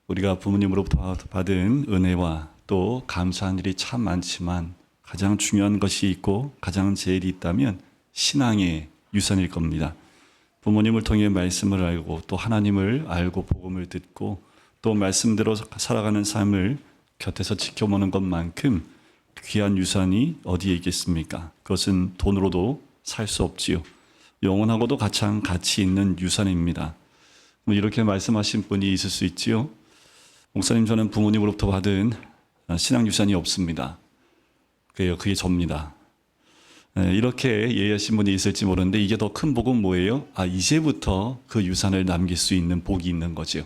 우리가 부모님으로부터 받은 은혜와 또 감사한 일이 참 많지만 가장 중요한 것이 있고 가장 제일이 있다면 신앙의 유산일 겁니다. 부모님을 통해 말씀을 알고 또 하나님을 알고 복음을 듣고 또 말씀대로 살아가는 삶을 곁에서 지켜보는 것만큼 귀한 유산이 어디에 있겠습니까? 그것은 돈으로도 살 수 없지요. 영혼하고도 가장 가치 있는 유산입니다. 이렇게 말씀하신 분이 있을 수 있지요. 목사님, 저는 부모님으로부터 받은 신앙 유산이 없습니다. 그게 접니다. 이렇게 예의하신 분이 있을지 모르는데 이게 더 큰 복은 뭐예요? 이제부터 그 유산을 남길 수 있는 복이 있는 거죠.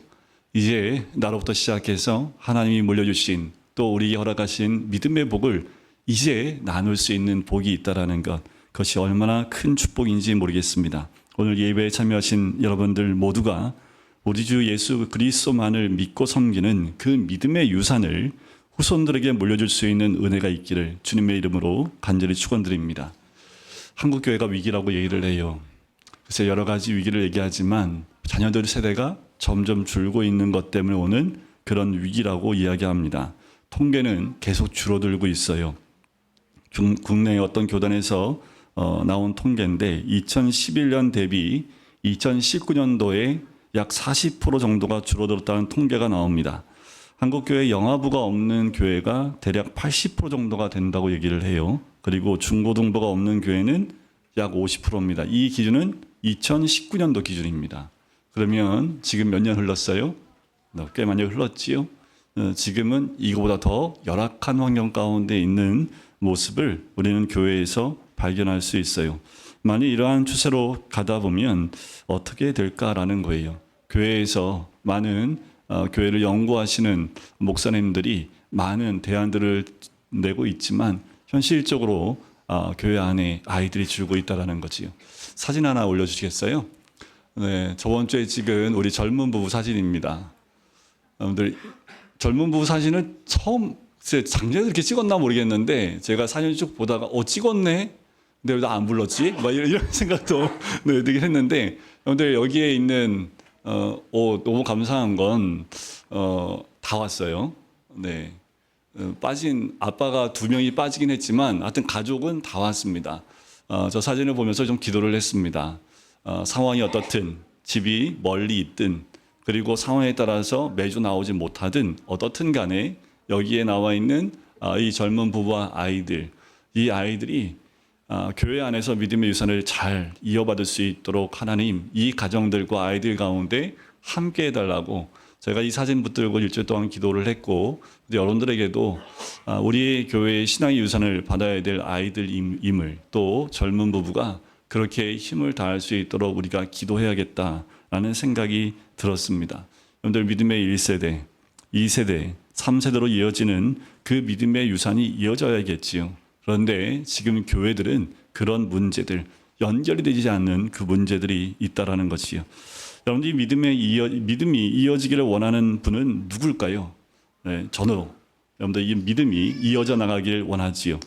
이제 나로부터 시작해서 하나님이 물려주신 또 우리에게 허락하신 믿음의 복을 이제 나눌 수 있는 복이 있다는 것, 그것이 얼마나 큰 축복인지 모르겠습니다. 오늘 예배에 참여하신 여러분들 모두가 우리 주 예수 그리스도만을 믿고 섬기는 그 믿음의 유산을 후손들에게 물려줄 수 있는 은혜가 있기를 주님의 이름으로 간절히 축원드립니다. 한국교회가 위기라고 얘기를 해요. 그래서 여러 가지 위기를 얘기하지만 자녀들 세대가 점점 줄고 있는 것 때문에 오는 그런 위기라고 이야기합니다. 통계는 계속 줄어들고 있어요. 국내의 어떤 교단에서 나온 통계인데 2011년 대비 2019년도에 약 40% 정도가 줄어들었다는 통계가 나옵니다. 한국교회 영아부가 없는 교회가 대략 80% 정도가 된다고 얘기를 해요. 그리고 중고등부가 없는 교회는 약 50%입니다. 이 기준은 2019년도 기준입니다. 그러면 지금 몇 년 흘렀어요? 꽤 많이 흘렀지요. 지금은 이거보다 더 열악한 환경 가운데 있는 모습을 우리는 교회에서 발견할 수 있어요. 만약 이러한 추세로 가다 보면 어떻게 될까라는 거예요. 교회에서 많은 교회를 연구하시는 목사님들이 많은 대안들을 내고 있지만 현실적으로 교회 안에 아이들이 줄고 있다는 거지요. 사진 하나 올려주시겠어요? 네, 저번 주에 찍은 우리 젊은 부부 사진입니다. 여러분들 젊은 부부 사진을 작년에 이렇게 찍었나 모르겠는데 제가 사진 쭉 보다가 찍었네? 근데 왜 나 안 불렀지? 이런 생각도 들긴 했는데 여러분들 여기에 있는 너무 감사한 건 다 왔어요. 네. 빠진 아빠가 2명이 빠지긴 했지만 하여튼 가족은 다 왔습니다. 저 사진을 보면서 좀 기도를 했습니다. 상황이 어떻든 집이 멀리 있든 그리고 상황에 따라서 매주 나오지 못하든 어떻든 간에 여기에 나와 있는 이 젊은 부부와 아이들, 이 아이들이 교회 안에서 믿음의 유산을 잘 이어받을 수 있도록 하나님 이 가정들과 아이들 가운데 함께 해달라고 제가 이 사진 붙들고 일주일 동안 기도를 했고 여러분들에게도 우리 교회의 신앙의 유산을 받아야 될 아이들임을 또 젊은 부부가 그렇게 힘을 다할 수 있도록 우리가 기도해야겠다라는 생각이 들었습니다. 여러분들 믿음의 1세대, 2세대, 3세대로 이어지는 그 믿음의 유산이 이어져야겠지요. 그런데 지금 교회들은 그런 문제들, 연결이 되지 않는 그 문제들이 있다라는 것이요. 여러분들이 믿음이 이어지기를 원하는 분은 누굴까요? 네, 저는 여러분들 이 믿음이 이어져 나가길 원하지요.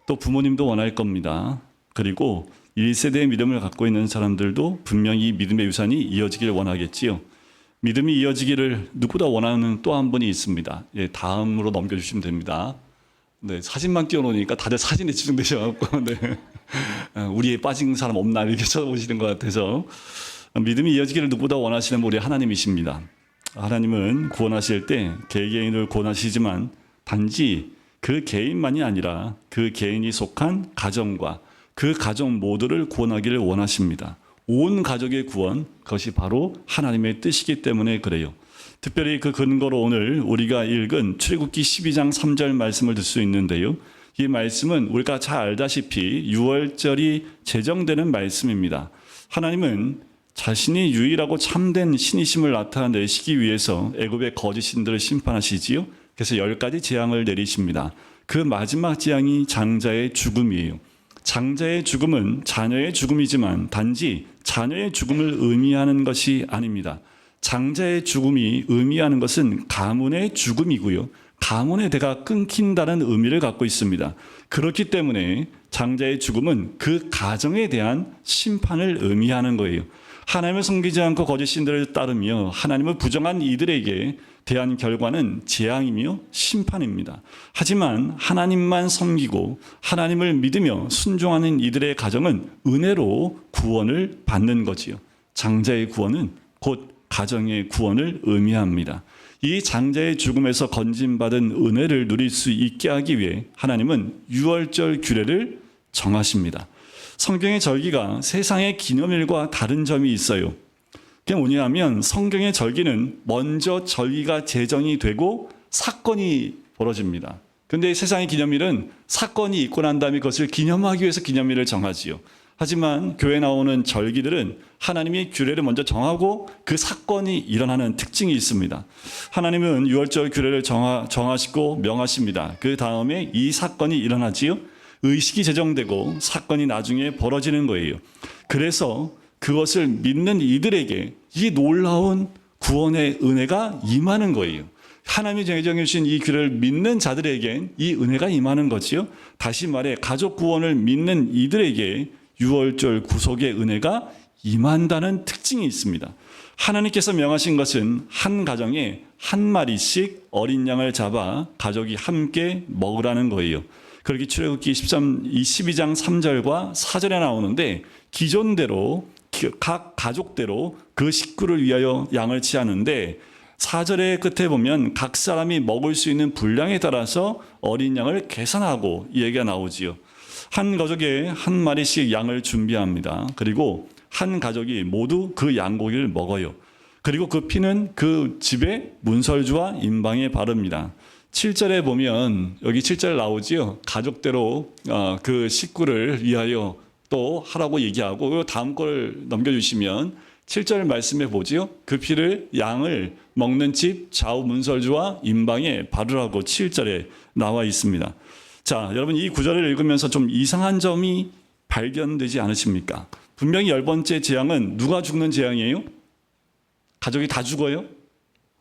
또 부모님도 원할 겁니다. 그리고 1세대의 믿음을 갖고 있는 사람들도 분명히 믿음의 유산이 이어지기를 원하겠지요. 믿음이 이어지기를 누구보다 원하는 또 한 분이 있습니다. 다음으로 넘겨주시면 됩니다. 네, 사진만 띄워놓으니까 다들 사진에 집중되셔갖고, 네. 우리에 빠진 사람 없나 이렇게 쳐다보시는 것 같아서 믿음이 이어지기를 누구보다 원하시는 우리 하나님이십니다. 하나님은 구원하실 때 개개인을 구원하시지만 단지 그 개인만이 아니라 그 개인이 속한 가정과 그 가정 모두를 구원하기를 원하십니다. 온 가족의 구원, 그것이 바로 하나님의 뜻이기 때문에 그래요. 특별히 그 근거로 오늘 우리가 읽은 출애굽기 12장 3절 말씀을 들 수 있는데요. 이 말씀은 우리가 잘 알다시피 유월절이 제정되는 말씀입니다. 하나님은 자신이 유일하고 참된 신이심을 나타내시기 위해서 애굽의 거짓 신들을 심판하시지요. 그래서 10가지 재앙을 내리십니다. 그 마지막 재앙이 장자의 죽음이에요. 장자의 죽음은 자녀의 죽음이지만 단지 자녀의 죽음을 의미하는 것이 아닙니다. 장자의 죽음이 의미하는 것은 가문의 죽음이고요. 가문의 대가 끊긴다는 의미를 갖고 있습니다. 그렇기 때문에 장자의 죽음은 그 가정에 대한 심판을 의미하는 거예요. 하나님을 섬기지 않고 거짓 신들을 따르며 하나님을 부정한 이들에게 대한 결과는 재앙이며 심판입니다. 하지만 하나님만 섬기고 하나님을 믿으며 순종하는 이들의 가정은 은혜로 구원을 받는 거지요. 장자의 구원은 곧 가정의 구원을 의미합니다. 이 장자의 죽음에서 건진받은 은혜를 누릴 수 있게 하기 위해 하나님은 유월절 규례를 정하십니다. 성경의 절기가 세상의 기념일과 다른 점이 있어요. 그게 뭐냐면 성경의 절기는 먼저 절기가 제정이 되고 사건이 벌어집니다. 그런데 세상의 기념일은 사건이 있고 난 다음에 그것을 기념하기 위해서 기념일을 정하지요. 하지만 교회에 나오는 절기들은 하나님이 규례를 먼저 정하고 그 사건이 일어나는 특징이 있습니다. 하나님은 유월절 규례를 정하시고 명하십니다. 그 다음에 이 사건이 일어나지요. 의식이 제정되고 사건이 나중에 벌어지는 거예요. 그래서 그것을 믿는 이들에게 이 놀라운 구원의 은혜가 임하는 거예요. 하나님이 정해 주신 이 규례를 믿는 자들에겐 이 은혜가 임하는 거지요. 다시 말해 가족 구원을 믿는 이들에게 유월절 구속의 은혜가 임한다는 특징이 있습니다. 하나님께서 명하신 것은 한 가정에 한 마리씩 어린 양을 잡아 가족이 함께 먹으라는 거예요. 그렇게 출애굽기 22장 3절과 4절에 나오는데 기존대로 각 가족대로 그 식구를 위하여 양을 취하는데 4절의 끝에 보면 각 사람이 먹을 수 있는 분량에 따라서 어린 양을 계산하고 이 얘기가 나오지요. 한 가족에 한 마리씩 양을 준비합니다. 그리고 한 가족이 모두 그 양고기를 먹어요. 그리고 그 피는 그 집의 문설주와 임방에 바릅니다. 7절에 보면 여기 7절 나오지요. 가족대로 그 식구를 위하여 또 하라고 얘기하고 다음 걸 넘겨주시면 7절 말씀해 보지요. 그 피를 양을 먹는 집 좌우 문설주와 임방에 바르라고 7절에 나와 있습니다. 자, 여러분 이 구절을 읽으면서 좀 이상한 점이 발견되지 않으십니까? 분명히 10번째 재앙은 누가 죽는 재앙이에요? 가족이 다 죽어요?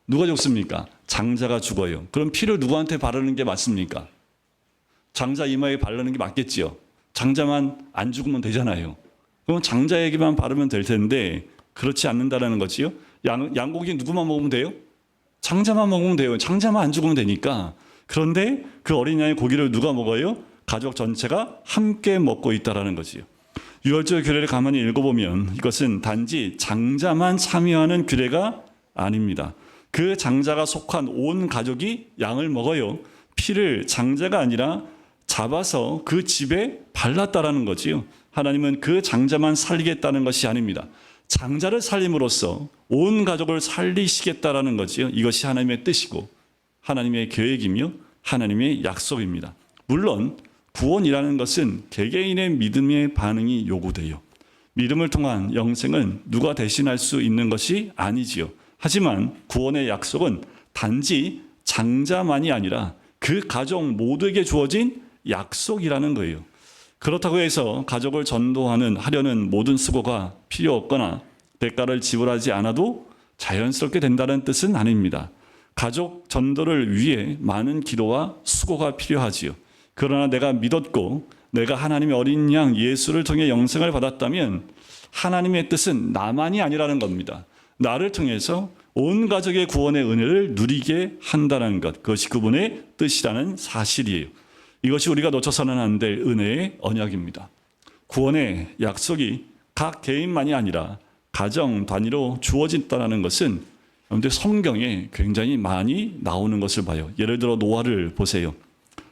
누가 죽습니까? 장자가 죽어요. 그럼 피를 누구한테 바르는 게 맞습니까? 장자 이마에 바르는 게 맞겠지요. 장자만 안 죽으면 되잖아요. 그럼 장자에게만 바르면 될 텐데 그렇지 않는다는 거지요. 양고기 누구만 먹으면 돼요? 장자만 먹으면 돼요. 장자만 안 죽으면 되니까. 그런데 그 어린 양의 고기를 누가 먹어요? 가족 전체가 함께 먹고 있다는 거지요. 유월절 규례를 가만히 읽어보면 이것은 단지 장자만 참여하는 규례가 아닙니다. 그 장자가 속한 온 가족이 양을 먹어요. 피를 장자가 아니라 잡아서 그 집에 발랐다라는 거지요. 하나님은 그 장자만 살리겠다는 것이 아닙니다. 장자를 살림으로써 온 가족을 살리시겠다라는 거지요. 이것이 하나님의 뜻이고 하나님의 계획이며 하나님의 약속입니다. 물론 구원이라는 것은 개개인의 믿음의 반응이 요구돼요. 믿음을 통한 영생은 누가 대신할 수 있는 것이 아니지요. 하지만 구원의 약속은 단지 장자만이 아니라 그 가족 모두에게 주어진 약속이라는 거예요. 그렇다고 해서 가족을 하려는 모든 수고가 필요 없거나 대가를 지불하지 않아도 자연스럽게 된다는 뜻은 아닙니다. 가족 전도를 위해 많은 기도와 수고가 필요하지요. 그러나 내가 믿었고 내가 하나님의 어린 양 예수를 통해 영생을 받았다면 하나님의 뜻은 나만이 아니라는 겁니다. 나를 통해서 온 가족의 구원의 은혜를 누리게 한다는 것, 그것이 그분의 뜻이라는 사실이에요. 이것이 우리가 놓쳐서는 안 될 은혜의 언약입니다. 구원의 약속이 각 개인만이 아니라 가정 단위로 주어진다는 것은 여러분들 성경에 굉장히 많이 나오는 것을 봐요. 예를 들어 노아를 보세요.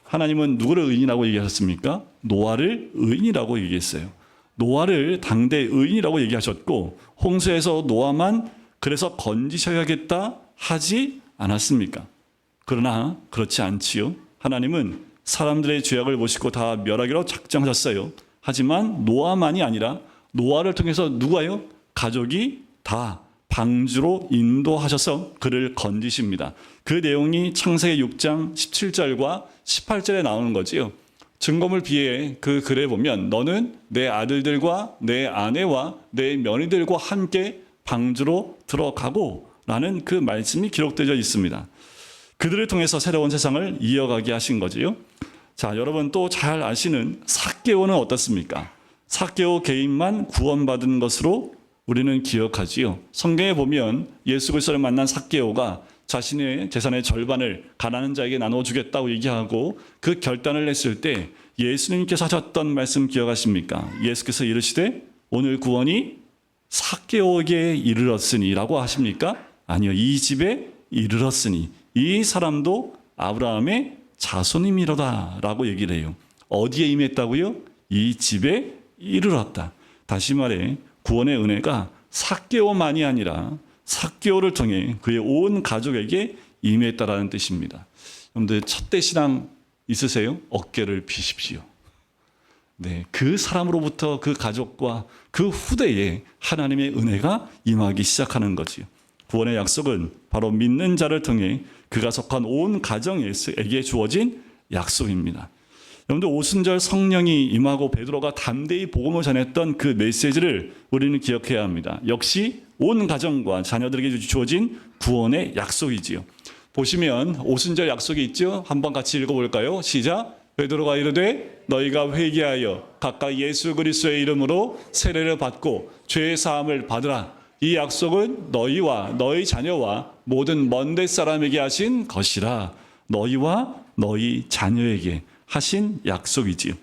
하나님은 누구를 의인이라고 얘기하셨습니까? 노아를 의인이라고 얘기했어요. 노아를 당대 의인이라고 얘기하셨고 홍수에서 노아만 그래서 건지셔야겠다 하지 않았습니까? 그러나 그렇지 않지요. 하나님은 사람들의 죄악을 보시고 다 멸하기로 작정하셨어요. 하지만 노아만이 아니라 노아를 통해서 누가요? 가족이 다 방주로 인도하셔서 그를 건지십니다. 그 내용이 창세기 6장 17절과 18절에 나오는 거지요. 증거물 B의 그 글에 보면 너는 내 아들들과 내 아내와 내 며느리들과 함께 방주로 들어가고 라는 그 말씀이 기록되어 있습니다. 그들을 통해서 새로운 세상을 이어가게 하신 거지요. 자, 여러분 또 잘 아시는 삭개오는 어떻습니까? 삭개오 개인만 구원받은 것으로 우리는 기억하지요. 성경에 보면 예수 그리스도를 만난 삭개오가 자신의 재산의 절반을 가난한 자에게 나눠주겠다고 얘기하고 그 결단을 했을 때 예수님께서 하셨던 말씀 기억하십니까? 예수께서 이르시되 오늘 구원이 삭개오에게 이르렀으니라고 하십니까? 아니요. 이 집에 이르렀으니 이 사람도 아브라함의 자손임이로다라고 얘기를 해요. 어디에 임했다고요? 이 집에 이르렀다. 다시 말해 구원의 은혜가 삭개오만이 아니라 삭개오를 통해 그의 온 가족에게 임했다라는 뜻입니다. 여러분들 첫대 신앙 있으세요? 어깨를 피십시오. 네, 그 사람으로부터 그 가족과 그 후대에 하나님의 은혜가 임하기 시작하는 거지요. 구원의 약속은 바로 믿는 자를 통해 그가 속한 온 가정에게 주어진 약속입니다. 여러분들 오순절 성령이 임하고 베드로가 담대히 복음을 전했던 그 메시지를 우리는 기억해야 합니다. 역시 온 가정과 자녀들에게 주어진 구원의 약속이지요. 보시면 오순절 약속이 있죠. 한번 같이 읽어볼까요? 시작. 베드로가 이르되 너희가 회개하여 각각 예수 그리스도의 이름으로 세례를 받고 죄의 사함을 받으라. 이 약속은 너희와 너희 자녀와 모든 먼데 사람에게 하신 것이라. 너희와 너희 자녀에게 하신 약속이지요.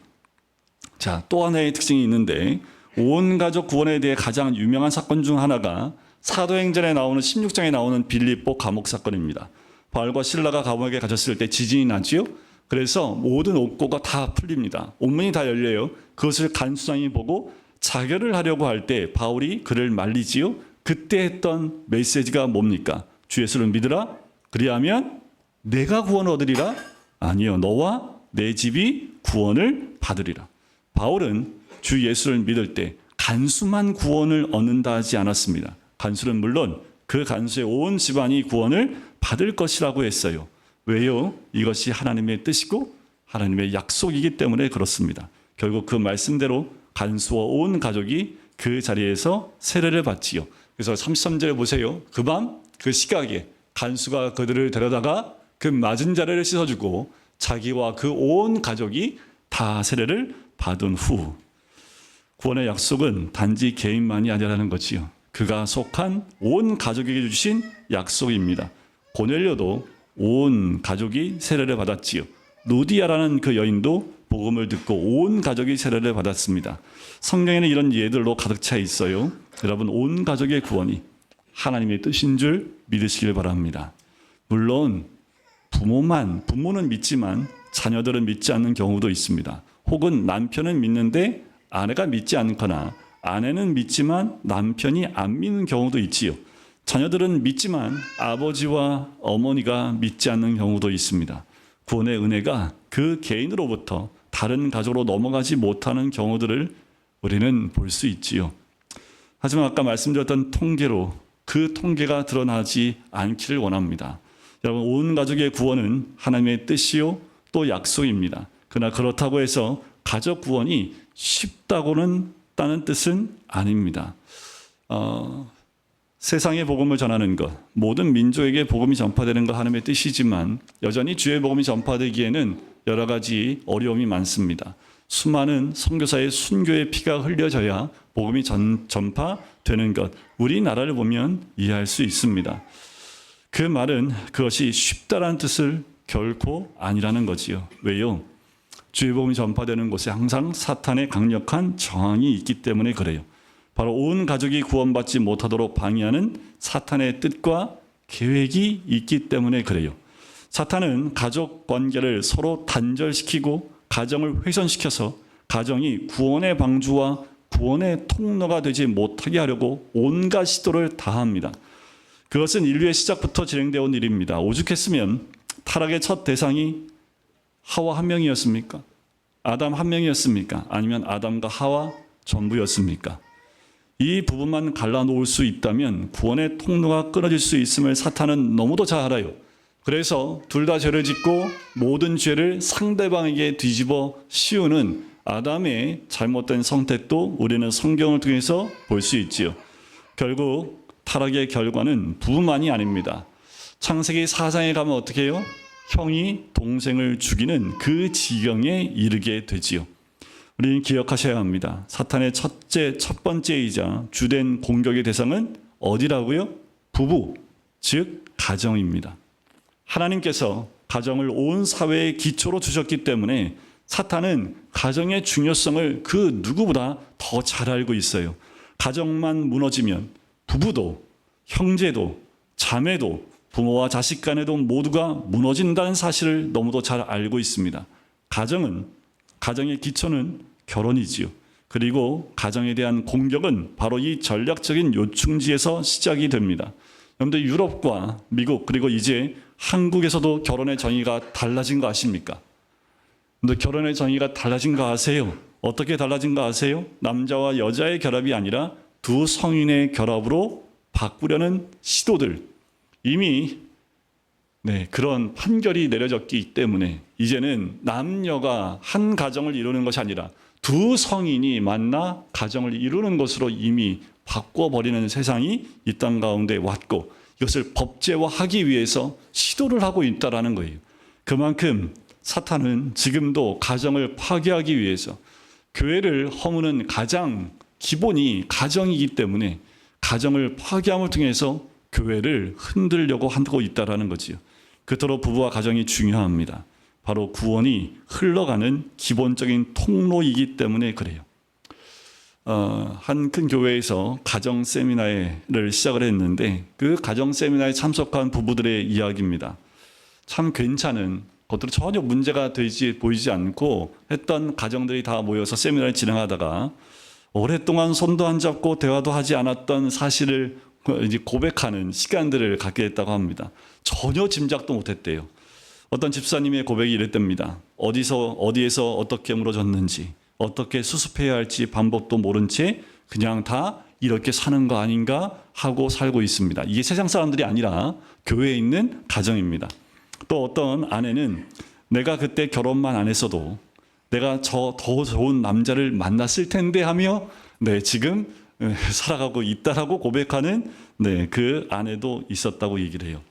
자, 또 하나의 특징이 있는데 온 가족 구원에 대해 가장 유명한 사건 중 하나가 사도행전에 나오는 16장에 나오는 빌립보 감옥 사건입니다. 바울과 실라가 감옥에 갇혔을 때 지진이 나지요. 그래서 모든 옥고가 다 풀립니다. 옥문이 다 열려요. 그것을 간수장이 보고 자결을 하려고 할 때 바울이 그를 말리지요. 그때 했던 메시지가 뭡니까? 주 예수를 믿으라. 그리하면 내가 구원을 얻으리라. 아니요, 너와 내 집이 구원을 받으리라. 바울은 주 예수를 믿을 때 간수만 구원을 얻는다 하지 않았습니다. 간수는 물론 그 간수의 온 집안이 구원을 받을 것이라고 했어요. 왜요? 이것이 하나님의 뜻이고 하나님의 약속이기 때문에 그렇습니다. 결국 그 말씀대로 간수와 온 가족이 그 자리에서 세례를 받지요. 그래서 33절에 보세요. 그 밤 그 시각에 간수가 그들을 데려다가 그 맞은 자리를 씻어주고 자기와 그 온 가족이 다 세례를 받은 후 구원의 약속은 단지 개인만이 아니라는 거지요. 그가 속한 온 가족에게 주신 약속입니다. 고넬료도 온 가족이 세례를 받았지요. 누디아라는 그 여인도 복음을 듣고 온 가족이 세례를 받았습니다. 성경에는 이런 예들로 가득 차 있어요. 여러분, 온 가족의 구원이 하나님의 뜻인 줄 믿으시길 바랍니다. 물론 부모는 믿지만 자녀들은 믿지 않는 경우도 있습니다. 혹은 남편은 믿는데 아내가 믿지 않거나 아내는 믿지만 남편이 안 믿는 경우도 있지요. 자녀들은 믿지만 아버지와 어머니가 믿지 않는 경우도 있습니다. 구원의 은혜가 그 개인으로부터 다른 가족으로 넘어가지 못하는 경우들을 우리는 볼 수 있지요. 하지만 아까 말씀드렸던 통계로 그 통계가 드러나지 않기를 원합니다. 여러분, 온 가족의 구원은 하나님의 뜻이요 또 약속입니다. 그러나 그렇다고 해서 가족 구원이 쉽다고는 따는 뜻은 아닙니다. 세상에 복음을 전하는 것, 모든 민족에게 복음이 전파되는 것 하나님의 뜻이지만 여전히 주의 복음이 전파되기에는 여러 가지 어려움이 많습니다. 수많은 선교사의 순교의 피가 흘려져야 복음이 전파되는 것, 우리나라를 보면 이해할 수 있습니다. 그 말은 그것이 쉽다라는 뜻을 결코 아니라는 거지요. 왜요? 주의 복음이 전파되는 곳에 항상 사탄의 강력한 저항이 있기 때문에 그래요. 바로 온 가족이 구원받지 못하도록 방해하는 사탄의 뜻과 계획이 있기 때문에 그래요. 사탄은 가족 관계를 서로 단절시키고 가정을 훼손시켜서 가정이 구원의 방주와 구원의 통로가 되지 못하게 하려고 온갖 시도를 다합니다. 그것은 인류의 시작부터 진행되어 온 일입니다. 오죽했으면 타락의 첫 대상이 하와 한 명이었습니까? 아담 한 명이었습니까? 아니면 아담과 하와 전부였습니까? 이 부분만 갈라놓을 수 있다면 구원의 통로가 끊어질 수 있음을 사탄은 너무도 잘 알아요. 그래서 둘 다 죄를 짓고 모든 죄를 상대방에게 뒤집어 씌우는 아담의 잘못된 선택도 우리는 성경을 통해서 볼 수 있지요. 결국 타락의 결과는 부부만이 아닙니다. 창세기 4장에 가면 어떻게 해요? 형이 동생을 죽이는 그 지경에 이르게 되지요. 우리는 기억하셔야 합니다. 사탄의 첫 번째이자 주된 공격의 대상은 어디라고요? 부부, 즉 가정입니다. 하나님께서 가정을 온 사회의 기초로 두셨기 때문에 사탄은 가정의 중요성을 그 누구보다 더 잘 알고 있어요. 가정만 무너지면 부부도, 형제도, 자매도, 부모와 자식 간에도 모두가 무너진다는 사실을 너무도 잘 알고 있습니다. 가정의 기초는 결혼이지요. 그리고 가정에 대한 공격은 바로 이 전략적인 요충지에서 시작이 됩니다. 여러분들 유럽과 미국 그리고 이제 한국에서도 결혼의 정의가 달라진 거 아십니까? 근데 결혼의 정의가 달라진 거 아세요? 어떻게 달라진 거 아세요? 남자와 여자의 결합이 아니라 두 성인의 결합으로 바꾸려는 시도들, 이미 그런 판결이 내려졌기 때문에 이제는 남녀가 한 가정을 이루는 것이 아니라 두 성인이 만나 가정을 이루는 것으로 이미 바꿔버리는 세상이 이 땅 가운데 왔고, 이것을 법제화하기 위해서 시도를 하고 있다는 거예요. 그만큼 사탄은 지금도 가정을 파괴하기 위해서, 교회를 허무는 가장 기본이 가정이기 때문에 가정을 파괴함을 통해서 교회를 흔들려고 하고 있다는 거지요. 그토록 부부와 가정이 중요합니다. 바로 구원이 흘러가는 기본적인 통로이기 때문에 그래요. 한 큰 교회에서 가정 세미나를 시작을 했는데 그 가정 세미나에 참석한 부부들의 이야기입니다. 참 괜찮은, 겉으로 전혀 문제가 보이지 않고 했던 가정들이 다 모여서 세미나를 진행하다가 오랫동안 손도 안 잡고 대화도 하지 않았던 사실을 이제 고백하는 시간들을 갖게 됐다고 합니다. 전혀 짐작도 못했대요. 어떤 집사님의 고백이 이랬답니다. 어디에서 어떻게 무너졌는지, 어떻게 수습해야 할지 방법도 모른 채 그냥 다 이렇게 사는 거 아닌가 하고 살고 있습니다. 이게 세상 사람들이 아니라 교회에 있는 가정입니다. 또 어떤 아내는 내가 그때 결혼만 안 했어도 내가 더 좋은 남자를 만났을 텐데 하며 지금 살아가고 있다라고 고백하는 그 아내도 있었다고 얘기를 해요.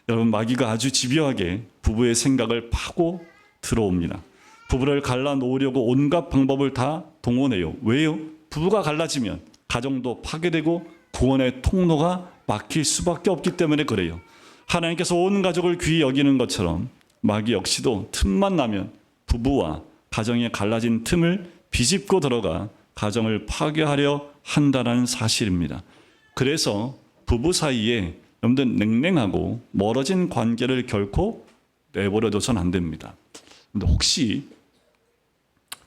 여러분, 마귀가 아주 집요하게 부부의 생각을 파고 들어옵니다. 부부를 갈라놓으려고 온갖 방법을 다 동원해요. 왜요? 부부가 갈라지면 가정도 파괴되고 구원의 통로가 막힐 수밖에 없기 때문에 그래요. 하나님께서 온 가족을 귀히 여기는 것처럼 마귀 역시도 틈만 나면 부부와 가정에 갈라진 틈을 비집고 들어가 가정을 파괴하려 한다는 사실입니다. 그래서 부부 사이에 여러분들 냉랭하고 멀어진 관계를 결코 내버려둬서는 안 됩니다. 근데 혹시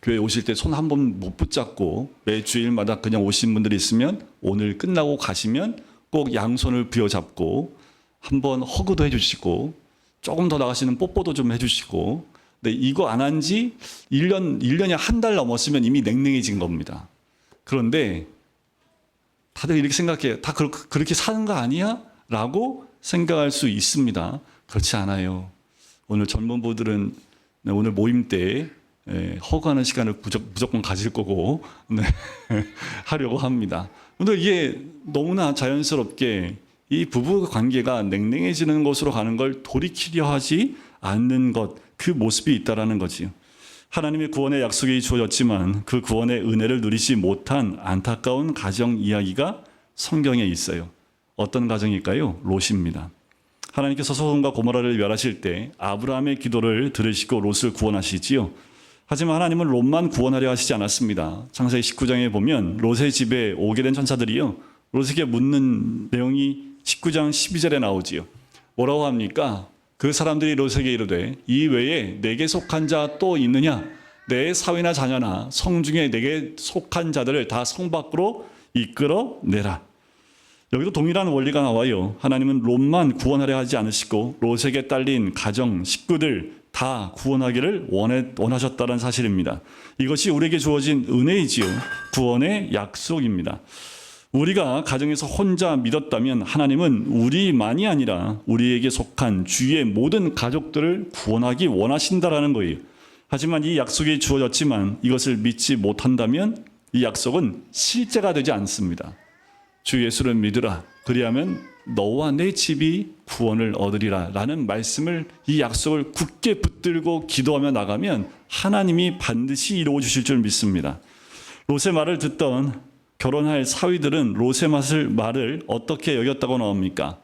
교회 오실 때 손 한 번 못 붙잡고 매 주일마다 그냥 오신 분들이 있으면 오늘 끝나고 가시면 꼭 양손을 부여잡고 한번 허그도 해주시고 조금 더 나가시는 뽀뽀도 좀 해주시고, 근데 이거 안 한 지 1년이 한 달 넘었으면 이미 냉랭해진 겁니다. 그런데 다들 이렇게 생각해요. 다 그렇게 사는 거 아니야? 라고 생각할 수 있습니다. 그렇지 않아요. 오늘 젊은 분들은 오늘 모임 때 허구하는 시간을 무조건 가질 거고 하려고 합니다. 근데 이게 너무나 자연스럽게 이 부부 관계가 냉랭해지는 것으로 가는 걸 돌이키려 하지 않는 것, 그 모습이 있다라는 거지요. 하나님의 구원의 약속이 주어졌지만 그 구원의 은혜를 누리지 못한 안타까운 가정 이야기가 성경에 있어요. 어떤 가정일까요? 롯입니다. 하나님께서 소돔과 고모라를 멸하실 때 아브라함의 기도를 들으시고 롯을 구원하시지요. 하지만 하나님은 롯만 구원하려 하시지 않았습니다. 창세기 19장에 보면 롯의 집에 오게 된 천사들이요, 롯에게 묻는 내용이 19장 12절에 나오지요. 뭐라고 합니까? 그 사람들이 롯에게 이르되 이 외에 내게 속한 자 또 있느냐? 내 사위나 자녀나 성 중에 내게 속한 자들을 다 성 밖으로 이끌어내라. 여기도 동일한 원리가 나와요. 하나님은 롯만 구원하려 하지 않으시고 롯에게 딸린 가정, 식구들 다 구원하기를 원하셨다는 사실입니다. 이것이 우리에게 주어진 은혜이지요. 구원의 약속입니다. 우리가 가정에서 혼자 믿었다면 하나님은 우리만이 아니라 우리에게 속한 주위의 모든 가족들을 구원하기 원하신다라는 거예요. 하지만 이 약속이 주어졌지만 이것을 믿지 못한다면 이 약속은 실제가 되지 않습니다. 주 예수를 믿으라. 그리하면 너와 내 집이 구원을 얻으리라 라는 말씀을, 이 약속을 굳게 붙들고 기도하며 나가면 하나님이 반드시 이루어 주실 줄 믿습니다. 롯의 말을 듣던 결혼할 사위들은 롯의 말을 어떻게 여겼다고 나옵니까?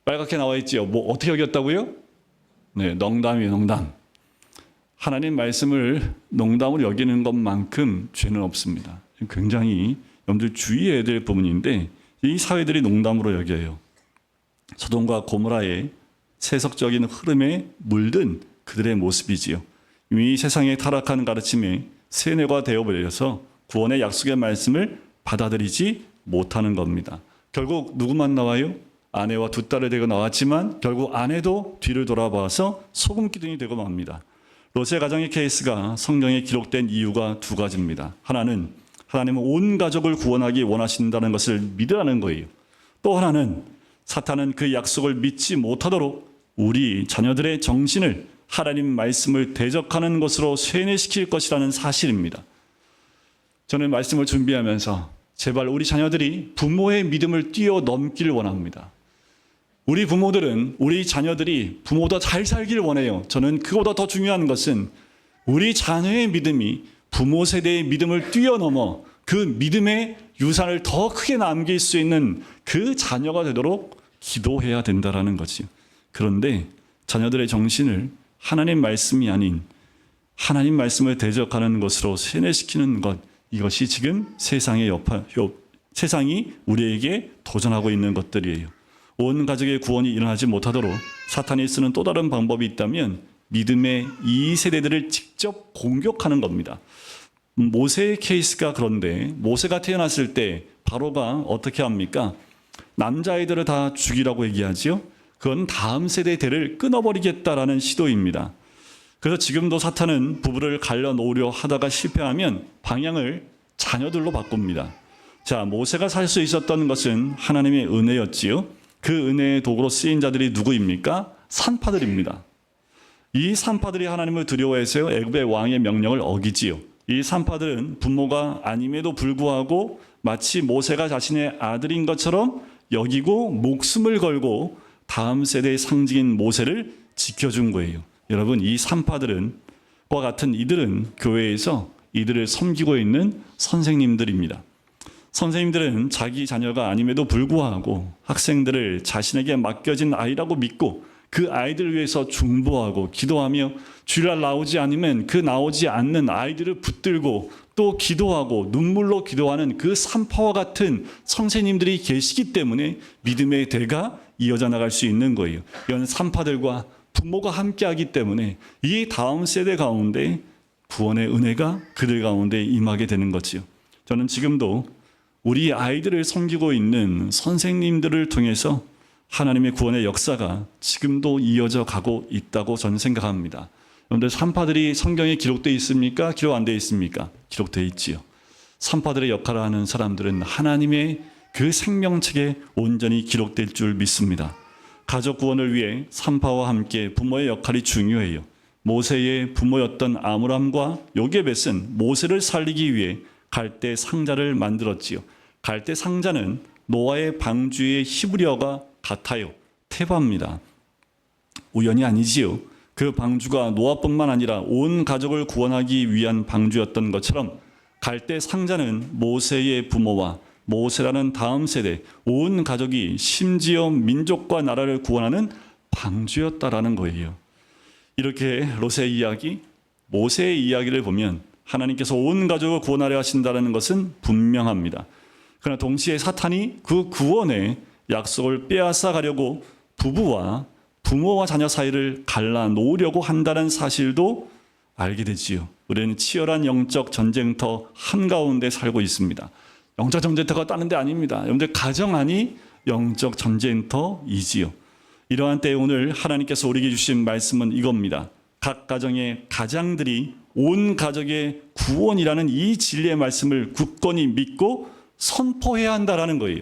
빨갛게 나와 있지요. 뭐 어떻게 여겼다고요? 네, 농담이에요, 농담. 하나님 말씀을 농담으로 여기는 것만큼 죄는 없습니다. 굉장히 여러분들 주의해야 될 부분인데 이 사회들이 농담으로 여겨요. 소돔과 고모라의 세속적인 흐름에 물든 그들의 모습이지요. 이 세상의 타락한 가르침에 세뇌가 되어버려서 구원의 약속의 말씀을 받아들이지 못하는 겁니다. 결국 누구만 나와요? 아내와 두 딸을 데리고 나왔지만 결국 아내도 뒤를 돌아봐서 소금 기둥이 되고 맙니다. 롯의 가정의 케이스가 성경에 기록된 이유가 두 가지입니다. 하나는 하나님은 온 가족을 구원하기 원하신다는 것을 믿으라는 거예요. 또 하나는 사탄은 그 약속을 믿지 못하도록 우리 자녀들의 정신을 하나님 말씀을 대적하는 것으로 쇠뇌시킬 것이라는 사실입니다. 저는 말씀을 준비하면서 제발 우리 자녀들이 부모의 믿음을 뛰어넘기를 원합니다. 우리 부모들은 우리 자녀들이 부모보다 잘 살길 원해요. 저는 그보다 더 중요한 것은 우리 자녀의 믿음이 부모 세대의 믿음을 뛰어넘어 그 믿음의 유산을 더 크게 남길 수 있는 그 자녀가 되도록 기도해야 된다는 거지요. 그런데 자녀들의 정신을 하나님 말씀이 아닌 하나님 말씀을 대적하는 것으로 세뇌시키는 것, 이것이 지금 세상이 우리에게 도전하고 있는 것들이에요. 온 가족의 구원이 일어나지 못하도록 사탄이 쓰는 또 다른 방법이 있다면 믿음의 이 세대들을 직접 공격하는 겁니다. 모세의 케이스가 그런데 모세가 태어났을 때 바로가 어떻게 합니까? 남자아이들을 다 죽이라고 얘기하지요. 그건 다음 세대의 대를 끊어버리겠다라는 시도입니다. 그래서 지금도 사탄은 부부를 갈라놓으려 하다가 실패하면 방향을 자녀들로 바꿉니다. 자, 모세가 살 수 있었던 것은 하나님의 은혜였지요. 그 은혜의 도구로 쓰인 자들이 누구입니까? 산파들입니다. 이 산파들이 하나님을 두려워해서 애굽의 왕의 명령을 어기지요. 이 산파들은 부모가 아님에도 불구하고 마치 모세가 자신의 아들인 것처럼 여기고 목숨을 걸고 다음 세대의 상징인 모세를 지켜준 거예요. 여러분, 이 산파들과 같은 이들은 교회에서 이들을 섬기고 있는 선생님들입니다. 선생님들은 자기 자녀가 아님에도 불구하고 학생들을 자신에게 맡겨진 아이라고 믿고 그 아이들을 위해서 중보하고 기도하며 주일날 나오지 않으면 그 나오지 않는 아이들을 붙들고 또 기도하고 눈물로 기도하는 그 산파와 같은 선생님들이 계시기 때문에 믿음의 대가 이어져 나갈 수 있는 거예요. 이런 산파들과 부모가 함께하기 때문에 이 다음 세대 가운데 구원의 은혜가 그들 가운데 임하게 되는 거지요. 저는 지금도 우리 아이들을 섬기고 있는 선생님들을 통해서 하나님의 구원의 역사가 지금도 이어져 가고 있다고 저는 생각합니다. 여러분들, 산파들이 성경에 기록되어 있습니까? 기록 안 되어 있습니까? 기록되어 있지요. 산파들의 역할을 하는 사람들은 하나님의 그 생명책에 온전히 기록될 줄 믿습니다. 가족 구원을 위해 산파와 함께 부모의 역할이 중요해요. 모세의 부모였던 아므람과 요게벳은 모세를 살리기 위해 갈대 상자를 만들었지요. 갈대 상자는 노아의 방주의 히브리어가 같아요. 테바입니다. 우연이 아니지요. 그 방주가 노아뿐만 아니라 온 가족을 구원하기 위한 방주였던 것처럼 갈대 상자는 모세의 부모와 모세라는 다음 세대 온 가족이 심지어 민족과 나라를 구원하는 방주였다라는 거예요. 이렇게 롯의 이야기, 모세의 이야기를 보면 하나님께서 온 가족을 구원하려 하신다는 것은 분명합니다. 그러나 동시에 사탄이 그 구원의 약속을 빼앗아 가려고 부부와 부모와 자녀 사이를 갈라놓으려고 한다는 사실도 알게 되지요. 우리는 치열한 영적 전쟁터 한가운데 살고 있습니다. 영적 전쟁터가 다른 데 아닙니다. 여러분들, 가정 안이 영적 전쟁터이지요. 이러한 때에 오늘 하나님께서 우리에게 주신 말씀은 이겁니다. 각 가정의 가장들이 온 가족의 구원이라는 이 진리의 말씀을 굳건히 믿고 선포해야 한다라는 거예요.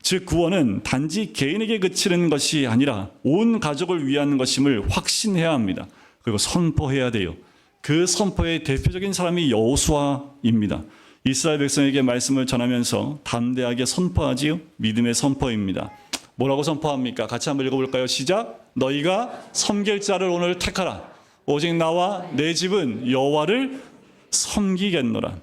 즉, 구원은 단지 개인에게 그치는 것이 아니라 온 가족을 위한 것임을 확신해야 합니다. 그리고 선포해야 돼요. 그 선포의 대표적인 사람이 여호수아입니다. 이스라엘 백성에게 말씀을 전하면서 담대하게 선포하지요. 믿음의 선포입니다. 뭐라고 선포합니까? 같이 한번 읽어볼까요? 시작. 너희가 섬길 자를 오늘 택하라. 오직 나와 내 집은 여호와를 섬기겠노라.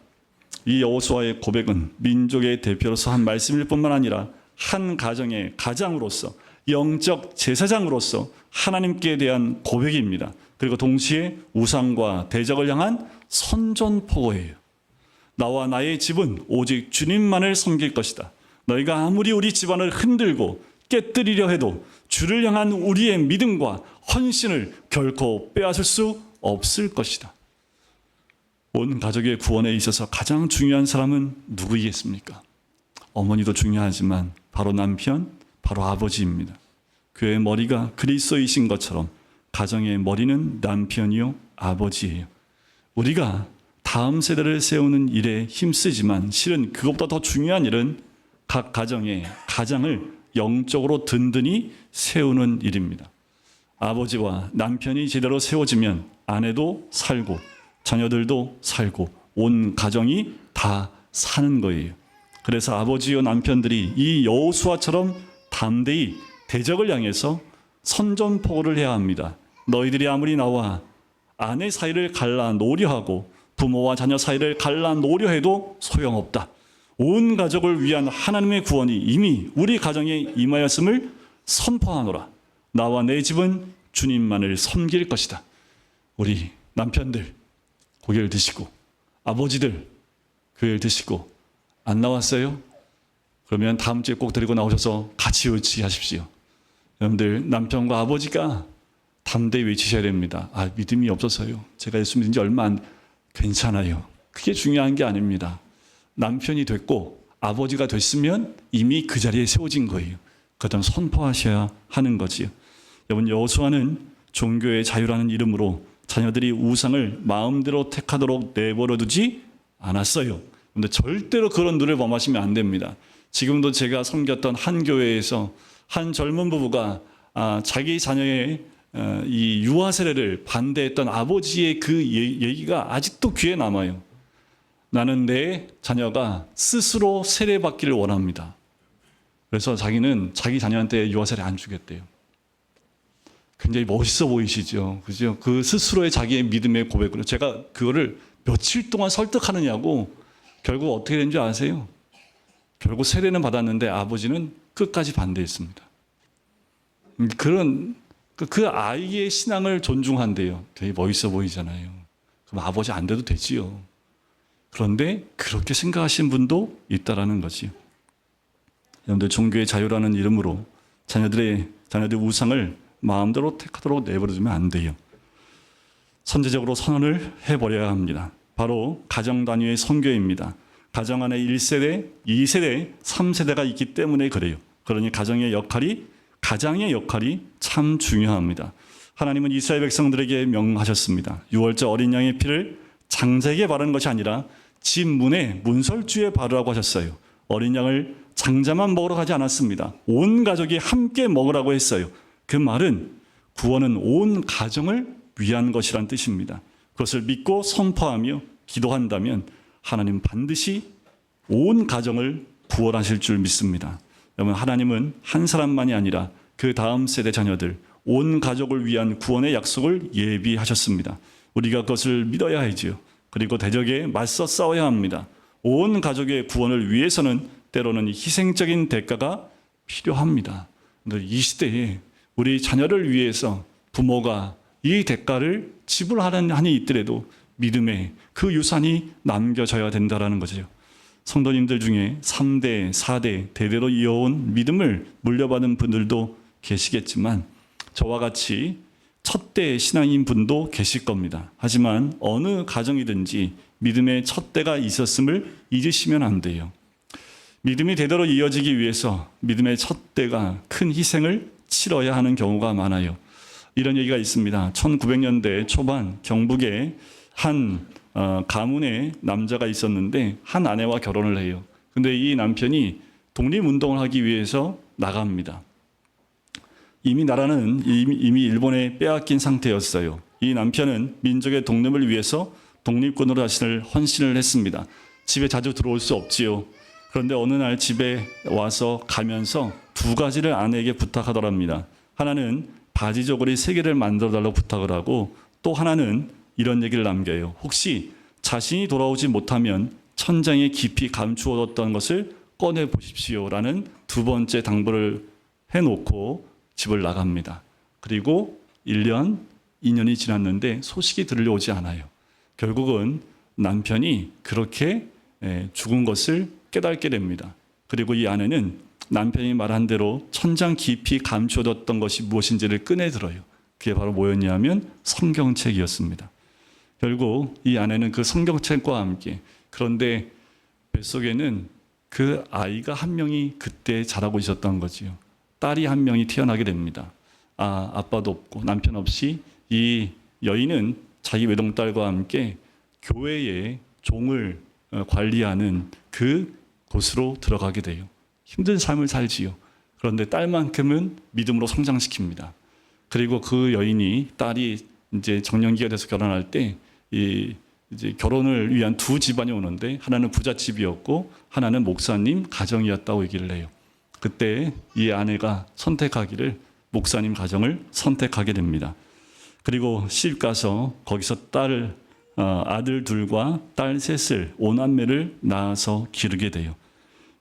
이 여호수아의 고백은 민족의 대표로서 한 말씀일 뿐만 아니라 한 가정의 가장으로서 영적 제사장으로서 하나님께 대한 고백입니다. 그리고 동시에 우상과 대적을 향한 선전포고예요. 나와 나의 집은 오직 주님만을 섬길 것이다. 너희가 아무리 우리 집안을 흔들고 깨뜨리려 해도 주를 향한 우리의 믿음과 헌신을 결코 빼앗을 수 없을 것이다. 온 가족의 구원에 있어서 가장 중요한 사람은 누구이겠습니까? 어머니도 중요하지만 바로 남편, 바로 아버지입니다. 교회의 머리가 그리스도이신 것처럼 가정의 머리는 남편이요 아버지예요. 우리가 다음 세대를 세우는 일에 힘쓰지만 실은 그것보다 더 중요한 일은 각 가정의 가장을 영적으로 든든히 세우는 일입니다. 아버지와 남편이 제대로 세워지면 아내도 살고 자녀들도 살고 온 가정이 다 사는 거예요. 그래서 아버지와 남편들이 이 여호수아처럼 담대히 대적을 향해서 선전포고를 해야 합니다. 너희들이 아무리 나와 아내 사이를 갈라놓으려 하고 부모와 자녀 사이를 갈라놓으려 해도 소용없다. 온 가족을 위한 하나님의 구원이 이미 우리 가정에 임하였음을 선포하노라. 나와 내 집은 주님만을 섬길 것이다. 우리 남편들 고개를 드시고 아버지들 교회를 드시고 안 나왔어요? 그러면 다음 주에 꼭 데리고 나오셔서 같이 외치하십시오. 여러분들 남편과 아버지가 담대히 외치셔야 됩니다. 믿음이 없어서요. 제가 예수 믿은 지 얼마 안 괜찮아요. 그게 중요한 게 아닙니다. 남편이 됐고 아버지가 됐으면 이미 그 자리에 세워진 거예요. 그다음 선포하셔야 하는 거지요. 여러분 여호수아는 종교의 자유라는 이름으로 자녀들이 우상을 마음대로 택하도록 내버려 두지 않았어요. 그런데 절대로 그런 눈을 범하시면 안 됩니다. 지금도 제가 섬겼던 한 교회에서 한 젊은 부부가 자기 자녀의 이 유아 세례를 반대했던 아버지의 그 얘기가 아직도 귀에 남아요. 나는 내 자녀가 스스로 세례받기를 원합니다. 그래서 자기는 자기 자녀한테 유아 세례 안 주겠대요. 굉장히 멋있어 보이시죠? 그죠? 그 스스로의 자기의 믿음의 고백으로 제가 그거를 며칠 동안 설득하느냐고 결국 어떻게 된 줄 아세요? 결국 세례는 받았는데 아버지는 끝까지 반대했습니다. 그 아이의 신앙을 존중한대요. 되게 멋있어 보이잖아요. 그럼 아버지 안 돼도 되지요. 그런데 그렇게 생각하시는 분도 있다라는 거지요. 여러분들 종교의 자유라는 이름으로 자녀들 우상을 마음대로 택하도록 내버려두면 안 돼요. 선제적으로 선언을 해버려야 합니다. 바로 가정 단위의 선교입니다. 가정 안에 1세대, 2세대, 3세대가 있기 때문에 그래요. 그러니 가장의 역할이 참 중요합니다. 하나님은 이스라엘 백성들에게 명하셨습니다. 유월절 어린 양의 피를 장자에게 바르는 것이 아니라 집 문에 문설주에 바르라고 하셨어요. 어린 양을 장자만 먹으러 가지 않았습니다. 온 가족이 함께 먹으라고 했어요. 그 말은 구원은 온 가정을 위한 것이란 뜻입니다. 그것을 믿고 선포하며 기도한다면 하나님 반드시 온 가정을 구원하실 줄 믿습니다. 여러분 하나님은 한 사람만이 아니라 그 다음 세대 자녀들 온 가족을 위한 구원의 약속을 예비하셨습니다. 우리가 그것을 믿어야 하지요. 그리고 대적에 맞서 싸워야 합니다. 온 가족의 구원을 위해서는 때로는 희생적인 대가가 필요합니다. 이 시대에 우리 자녀를 위해서 부모가 이 대가를 지불하는 한이 있더라도 믿음의 그 유산이 남겨져야 된다는 거죠. 성도님들 중에 3대, 4대 대대로 이어온 믿음을 물려받은 분들도 계시겠지만 저와 같이 첫대 신앙인 분도 계실 겁니다. 하지만 어느 가정이든지 믿음의 첫대가 있었음을 잊으시면 안 돼요. 믿음이 대대로 이어지기 위해서 믿음의 첫대가 큰 희생을 치러야 하는 경우가 많아요. 이런 얘기가 있습니다. 1900년대 초반 경북에 한 가문의 남자가 있었는데 한 아내와 결혼을 해요. 근데 이 남편이 독립운동을 하기 위해서 나갑니다. 이미 나라는 이미 일본에 빼앗긴 상태였어요. 이 남편은 민족의 독립을 위해서 독립군으로 자신을 헌신을 했습니다. 집에 자주 들어올 수 없지요. 그런데 어느 날 집에 와서 가면서 두 가지를 아내에게 부탁하더랍니다. 하나는 바지 저고리 3개를 만들어 달라고 부탁을 하고, 또 하나는 이런 얘기를 남겨요. 혹시 자신이 돌아오지 못하면 천장에 깊이 감추어뒀던 것을 꺼내 보십시오라는 두 번째 당부를 해놓고 집을 나갑니다. 그리고 1년, 2년이 지났는데 소식이 들려오지 않아요. 결국은 남편이 그렇게 죽은 것을 깨닫게 됩니다. 그리고 이 아내는 남편이 말한 대로 천장 깊이 감춰뒀던 것이 무엇인지를 꺼내들어요. 그게 바로 뭐였냐면 성경책이었습니다. 결국 이 아내는 그 성경책과 함께, 그런데 뱃속에는 그 아이가 한 명이 그때 자라고 있었던 거지요. 딸이 한 명이 태어나게 됩니다. 아빠도 없고 남편 없이 이 여인은 자기 외동딸과 함께 교회의 종을 관리하는 그 곳으로 들어가게 돼요. 힘든 삶을 살지요. 그런데 딸만큼은 믿음으로 성장시킵니다. 그리고 그 여인이, 딸이 이제 정년기가 돼서 결혼할 때 이제 결혼을 위한 두 집안이 오는데, 하나는 부잣집이었고 하나는 목사님 가정이었다고 얘기를 해요. 그때 이 아내가 선택하기를 목사님 가정을 선택하게 됩니다. 그리고 시집 가서 거기서 아들 둘과 딸 셋을, 5남매를 낳아서 기르게 돼요.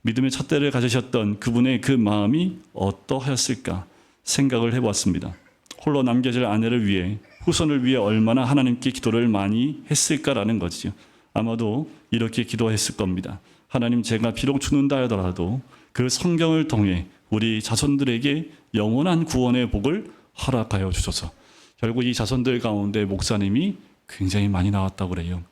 믿음의 첫대를 가지셨던 그분의 그 마음이 어떠하였을까 생각을 해보았습니다. 홀로 남겨질 아내를 위해, 후손을 위해 얼마나 하나님께 기도를 많이 했을까라는 거지요. 아마도 이렇게 기도했을 겁니다. 하나님, 제가 비록 죽는다 하더라도 그 성경을 통해 우리 자손들에게 영원한 구원의 복을 허락하여 주소서. 결국 이 자손들 가운데 목사님이 굉장히 많이 나왔다고 그래요.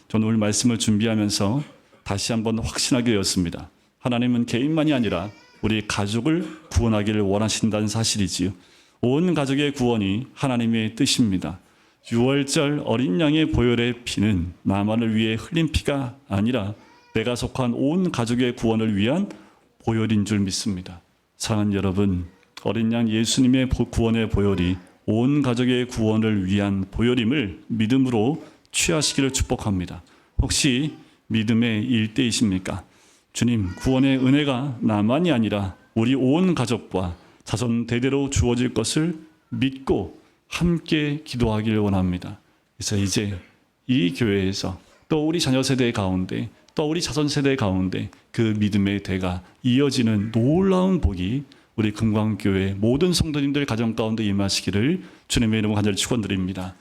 저는 오늘 말씀을 준비하면서 다시 한번 확신하게 되었습니다. 하나님은 개인만이 아니라 우리 가족을 구원하기를 원하신다는 사실이지요. 온 가족의 구원이 하나님의 뜻입니다. 6월절 어린 양의 보혈의 피는 나만을 위해 흘린 피가 아니라 내가 속한 온 가족의 구원을 위한 보혈인 줄 믿습니다. 사랑하는 여러분, 어린 양 예수님의 구원의 보혈이 온 가족의 구원을 위한 보혈임을 믿음으로 취하시기를 축복합니다. 혹시 믿음의 일대이십니까? 주님, 구원의 은혜가 나만이 아니라 우리 온 가족과 자손 대대로 주어질 것을 믿고 함께 기도하기를 원합니다. 그래서 이제 이 교회에서 또 우리 자녀 세대 가운데, 또 우리 자손 세대 가운데 그 믿음의 대가 이어지는 놀라운 복이 우리 금광교회 모든 성도님들 가정 가운데 임하시기를 주님의 이름으로 간절히 축원드립니다.